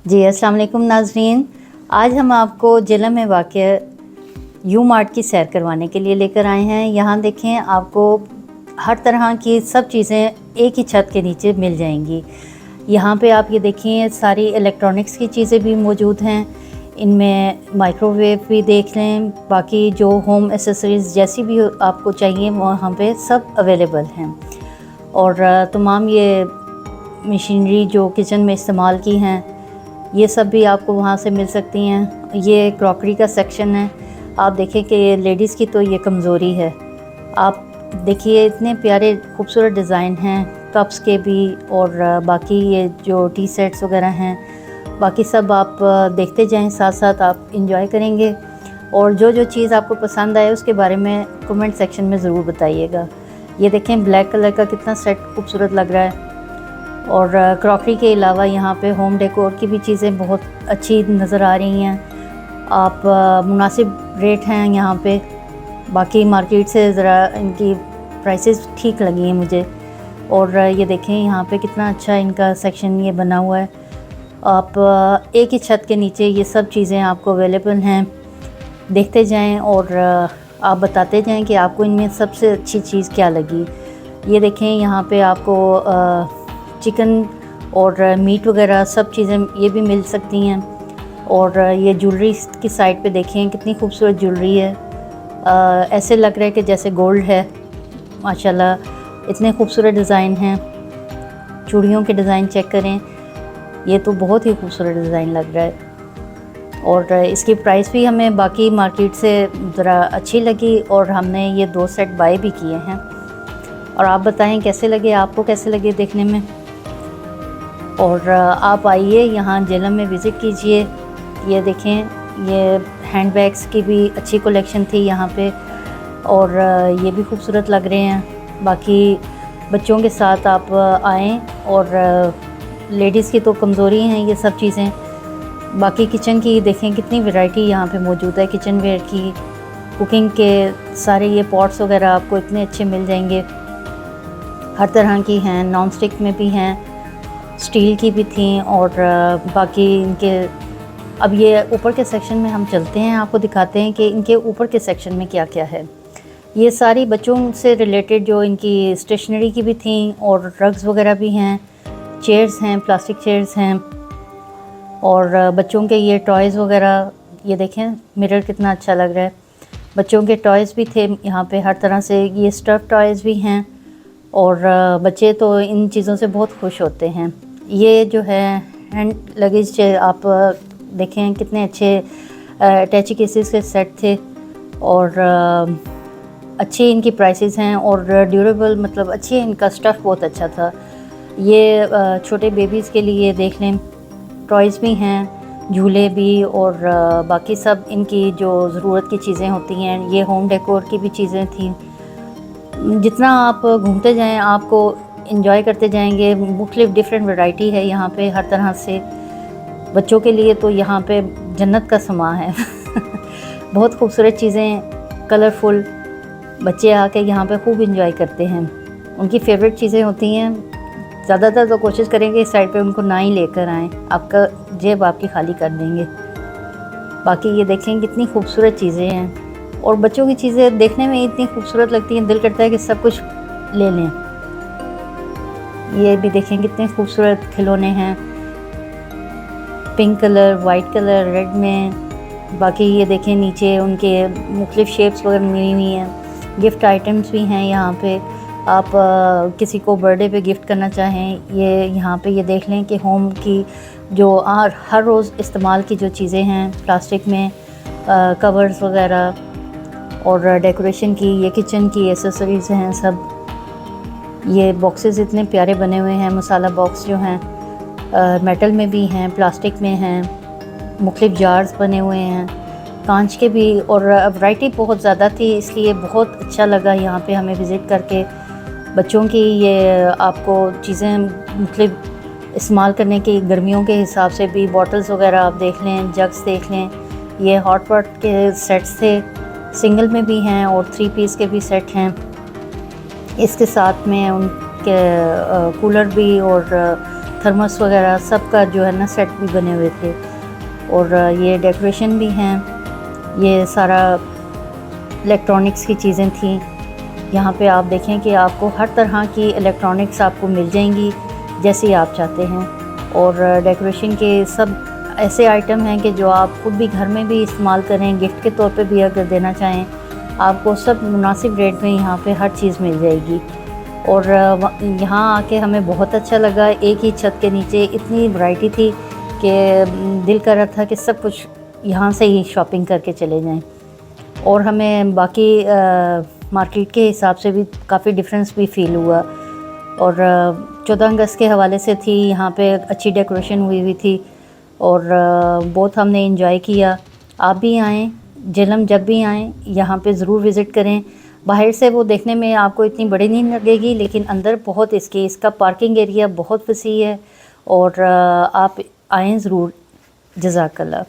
जी अस्सलाम वालेकुम नाज़रीन। आज हम आपको जिला में वाक़ यू मार्ट की सैर करवाने के लिए लेकर आए हैं। यहाँ देखें, आपको हर तरह की सब चीज़ें एक ही छत के नीचे मिल जाएंगी। यहाँ पे आप ये देखें, सारी इलेक्ट्रॉनिक्स की चीज़ें भी मौजूद हैं। इनमें माइक्रोवेव भी देख लें, बाकी जो होम एसेसरीज़ जैसी भी आपको चाहिए वहाँ पे सब अवेलेबल हैं। और तमाम ये मशीनरी जो किचन में इस्तेमाल की हैं, ये सब भी आपको वहाँ से मिल सकती हैं। ये क्रॉकरी का सेक्शन है। आप देखें कि लेडीज़ की तो ये कमज़ोरी है। आप देखिए, इतने प्यारे खूबसूरत डिज़ाइन हैं कप्स के भी, और बाकी ये जो टी सेट्स वगैरह हैं, बाकी सब आप देखते जाएं, साथ साथ आप इंजॉय करेंगे। और जो जो चीज़ आपको पसंद आए उसके बारे में कमेंट सेक्शन में ज़रूर बताइएगा। ये देखें, ब्लैक कलर का कितना सेट खूबसूरत लग रहा है। और क्रॉकरी के अलावा यहाँ पे होम डेकोर की भी चीज़ें बहुत अच्छी नज़र आ रही हैं। आप मुनासिब रेट हैं यहाँ पे, बाकी मार्केट से ज़रा इनकी प्राइसेस ठीक लगी हैं मुझे। और ये देखें, यहाँ पे कितना अच्छा इनका सेक्शन ये बना हुआ है। आप एक ही छत के नीचे ये सब चीज़ें आपको अवेलेबल हैं। देखते जाएं और आप बताते जाएं कि आपको इनमें सबसे अच्छी चीज़ क्या लगी। ये देखें, यहाँ पे आपको चिकन और मीट वगैरह सब चीज़ें ये भी मिल सकती हैं। और ये ज्वेलरी की साइड पे देखें, कितनी खूबसूरत ज्वेलरी है। ऐसे लग रहा है कि जैसे गोल्ड है। माशाल्लाह, इतने खूबसूरत डिज़ाइन हैं। चूड़ियों के डिज़ाइन चेक करें, ये तो बहुत ही खूबसूरत डिज़ाइन लग रहा है। और इसकी प्राइस भी हमें बाकी मार्केट से ज़रा अच्छी लगी, और हमने ये 2 सेट बाय भी किए हैं। और आप बताएं कैसे लगे, आपको कैसे लगे देखने में। और आप आइए यहाँ जेलम में विज़िट कीजिए। ये देखें, ये हैंड बैग्स की भी अच्छी कलेक्शन थी यहाँ पे, और ये भी खूबसूरत लग रहे हैं। बाकी बच्चों के साथ आप आएँ, और लेडीज़ की तो कमज़ोरी हैं ये सब चीज़ें। बाकी किचन की देखें, कितनी वैरायटी यहाँ पे मौजूद है। किचन वेयर की, कुकिंग के सारे ये पॉट्स वगैरह आपको इतने अच्छे मिल जाएंगे। हर तरह की हैं, नॉन स्टिक में भी हैं, स्टील की भी थी। और बाकी इनके, अब ये ऊपर के सेक्शन में हम चलते हैं, आपको दिखाते हैं कि इनके ऊपर के सेक्शन में क्या क्या है। ये सारी बच्चों से रिलेटेड जो इनकी स्टेशनरी की भी थी, और रग्स वगैरह भी हैं, चेयर्स हैं, प्लास्टिक चेयर्स हैं। और बच्चों के ये टॉयज़ वगैरह, ये देखें मिरर कितना अच्छा लग रहा है। बच्चों के टॉयज़ भी थे यहाँ पे हर तरह से। ये स्टफ़ टॉयज़ भी हैं, और बच्चे तो इन चीज़ों से बहुत खुश होते हैं। ये जो है हैंड लगेज, आप देखें कितने अच्छे अटैची केसेस के सेट थे, और अच्छी इनकी प्राइसेस हैं, और ड्यूरेबल, मतलब अच्छी, इनका स्टफ़ बहुत अच्छा था। ये छोटे बेबीज़ के लिए देख लें, टॉयज़ भी हैं, झूले भी, और बाकी सब इनकी जो ज़रूरत की चीज़ें होती हैं। ये होम डेकोर की भी चीज़ें थी। जितना आप घूमते जाएं, आपको इंजॉय करते जाएंगे। मुख्तलिफ डिफरेंट वैरायटी है यहाँ पे हर तरह से। बच्चों के लिए तो यहाँ पे जन्नत का समा है। बहुत खूबसूरत चीज़ें, कलरफुल। बच्चे आके यहाँ पे खूब इंजॉय करते हैं। उनकी फेवरेट चीज़ें होती हैं। ज़्यादातर तो कोशिश करेंगे इस साइड पे उनको ना ही लेकर आएँ, आपका जेब आपकी खाली कर देंगे। बाकी ये देखें, कितनी खूबसूरत चीज़ें हैं। और बच्चों की चीज़ें देखने में इतनी खूबसूरत लगती हैं, दिल करता है कि सब कुछ ले लें। ये भी देखें, कितने खूबसूरत खिलौने हैं, pink colour, white colour, red में। बाकी ये देखें, नीचे उनके मुख्तलिफ शेप्स वगैरह मिली हुई हैं। गिफ्ट आइटम्स भी हैं यहाँ पे। आप किसी को बर्थडे पे गिफ्ट करना चाहें, ये यहाँ पे ये देख लें कि होम की जो हर रोज़ इस्तेमाल की जो चीज़ें हैं, प्लास्टिक में कवर्स वगैरह, और डेकोरेशन की, ये किचन की एसेसरीज़ हैं सब। ये बॉक्सेस इतने प्यारे बने हुए हैं। मसाला बॉक्स जो हैं, मेटल में भी हैं, प्लास्टिक में हैं, मुख्तलिफ जार्स बने हुए हैं, कांच के भी। और वैरायटी बहुत ज़्यादा थी, इसलिए बहुत अच्छा लगा यहाँ पे हमें विज़िट करके। बच्चों की ये आपको चीज़ें मुख्तलिफ इस्तेमाल करने की, गर्मियों के हिसाब से भी बॉटल्स वगैरह आप देख लें, जग्स देख लें। ये हॉट पॉट के सेट्स थे, सिंगल में भी हैं और 3 पीस के भी सेट हैं। इसके साथ में उनके कूलर भी और थर्मस वगैरह सब का जो है ना सेट भी बने हुए थे। और ये डेकोरेशन भी हैं, ये सारा इलेक्ट्रॉनिक्स की चीज़ें थी। यहाँ पे आप देखें कि आपको हर तरह की इलेक्ट्रॉनिक्स आपको मिल जाएंगी जैसे आप चाहते हैं। और डेकोरेशन के सब ऐसे आइटम हैं कि जो आप खुद भी घर में भी इस्तेमाल करें, गिफ्ट के तौर पे भी अगर देना चाहें, आपको सब मुनासिब रेट में यहाँ पे हर चीज़ मिल जाएगी। और यहाँ आके हमें बहुत अच्छा लगा। एक ही छत के नीचे इतनी वैरायटी थी कि दिल कर रहा था कि सब कुछ यहाँ से ही शॉपिंग करके चले जाएं। और हमें बाकी मार्केट के हिसाब से भी काफ़ी डिफरेंस भी फ़ील हुआ। और 14 अगस्त के हवाले से थी, यहाँ पे अच्छी डेकोरेशन हुई थी और बहुत हमने इंजॉय किया। आप भी आएँ, झेलम जब भी आएँ यहाँ पे ज़रूर विज़िट करें। बाहर से वो देखने में आपको इतनी बड़ी नहीं लगेगी, लेकिन अंदर बहुत इसका पार्किंग एरिया बहुत वसी है। और आप आएँ ज़रूर। जज़ाकल्लाह।